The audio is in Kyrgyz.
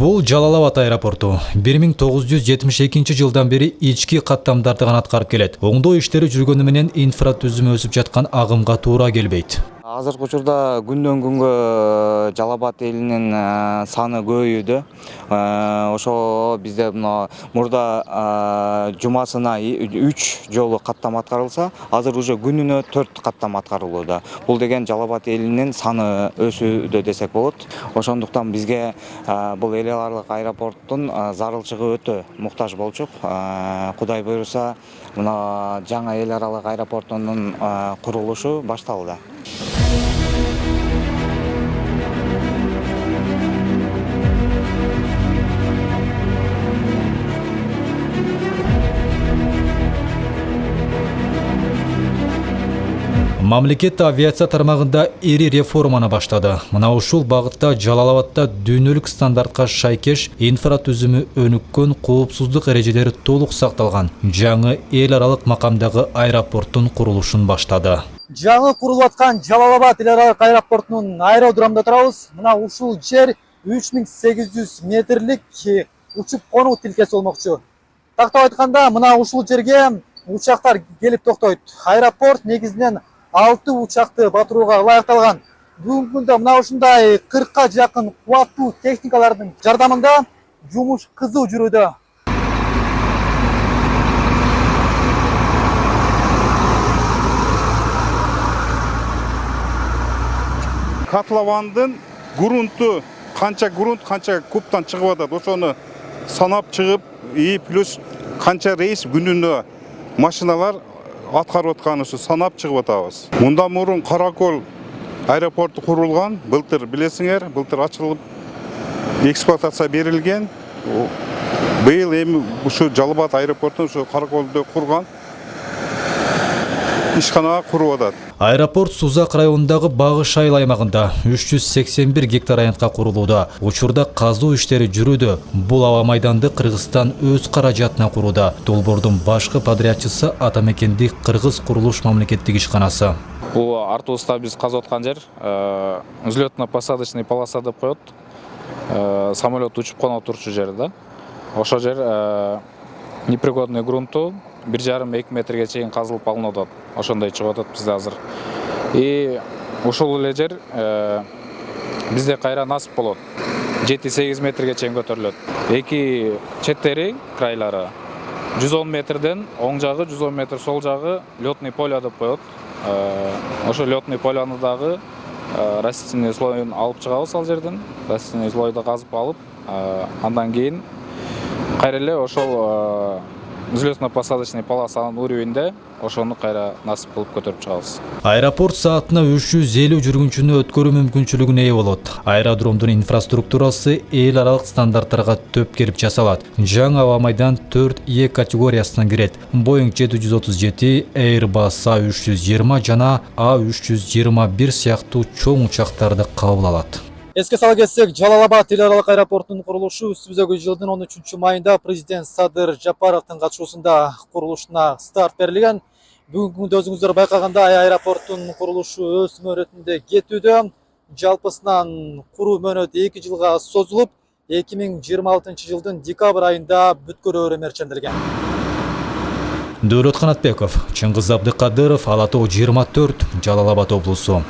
Бул Жалал Абад аэропорту 1972 жылдан бери ички каттамдарды гана аткарып келет. Оңдоо иштери жүргөнү менен инфратүзүмү өсүп жаткан агымга туура келбейт. Азыркы учурда күндөн күнгө Жалал Абад элинин саны көбөйүүдө. Ошо бизде мурда жумасына 3 жолу каттам аткарылса, азыр уже күнүнө 4 каттам аткарылууда. Бул деген Жалал Абад элинин саны өсүүдө десек болот. Ошондуктан бизге бул эл аралык аэропорттун зарылчылыгы өтө муктаж болчук. Кудай буйруса, мына жаңа эл аралык аэропортунун курулушу башталды. Мамлекет авиация тармагында эри реформаны баштады. Мына ушул багытта Жалал Абадта дүйнөлүк стандартка шайкеш инфратүзүмү өнүккөн, коопсуздук эрежелери толук сакталган жаңы эл аралык макамдагы аэропорттун курулушун баштады. Жаңы курулуп аткан Жалал Абад эл аралык аэропортунун аэродромунда турабыз. Мына ушул жер 3800 метрлик учуп конуу тилкеси болмокчу. Тактап айтканда, мына ушул жерге учактар келип токтойт. Аэропорт негизинен 6 учакты батырууга ылайыкталган. Бүгүнкү күндө мына ушундай 40ка жакын кубаттуу техникалардын жардамында жумуш кызуу жүрүүдө. Котловандын грунту канча кубтан чыгып атат, ошону санап чыгып, плюс канча рейс күнүнө машиналар аткарып атканын санап чыгып атабыз. Мындан мурун Каракол аэропорту курулган, былтыр билесиңер, былтыр ачылып эксплуатация берилген. Быйыл эми ушу Жалал Абад аэропортун ушу Караколдо курган ишканага куруп атат. Аэропорт Сузак районундагы Багыш айыл аймагында 381 гектар аянтка курулууда. Учурда казуу иштери жүрүүдө. Бул аба майданды Кыргызстан өз каражатына курууда. Долбоордун башкы подрядчысы Атамекендик Кыргыз курулуш мамлекеттик ишканасы. Бул артыбызда биз казып аткан жер взлетно-посадочный полоса деп коет. Самолет учуп кона турчу жер да. Ошол жер непригодный грунту 1,5-2 метрге чейин казылып алынып, ошондой чыгып атат бизде азыр. И ушул эле жер бизде кайра насып болот. 7-8 метрге чейин көтөрүлөт. Эки четтери, крайлары 110 метрден оң жагы, 110 метр сол жагы лётный поле деп коет. Ошо лётный полены дагы растительный слоюн алып чыгабыз ал жерден. Растительный слойду казып алып, андан кийин кайра эле ошол взлетно-посадочный полосанын уровенде ошону кайра насып кылып көтөрүп чыгабыз. Аэропорт саатына 350 жүргүнчүнү өткөрүү мүмкүнчүлүгүнө ээ болот. Аэродромдун инфраструктурасы эл аралык стандарттарга төп келип жасалат. Жаңы аба майдан 4Е категориясына кирет. Boeing 737, Airbus A320 жана A321 сыяктуу чоң учактарды кабыл алат. Эске сала кетсек, Жалал Абад эл аралык аэропортунун курулушу үстүбүздөгү жылдын 13 майында президент Садыр Жапаровдун катышуусунда курулушуна старт берилген. Бүгүнкү күндө өзүңүздөр байкагандай аэропорттун курулушу өз мөөнөтүндө кетүүдө. Жалпысынан куруу мөөнөтү 2 жылга созулуп, 2026 жылдын декабрь айында бүткөрөөрү мерченделген. Дөөлөт Канатбеков, Чыңгыз Абдыкадыров, Ала Тоо 24, Жалал Абад облусу.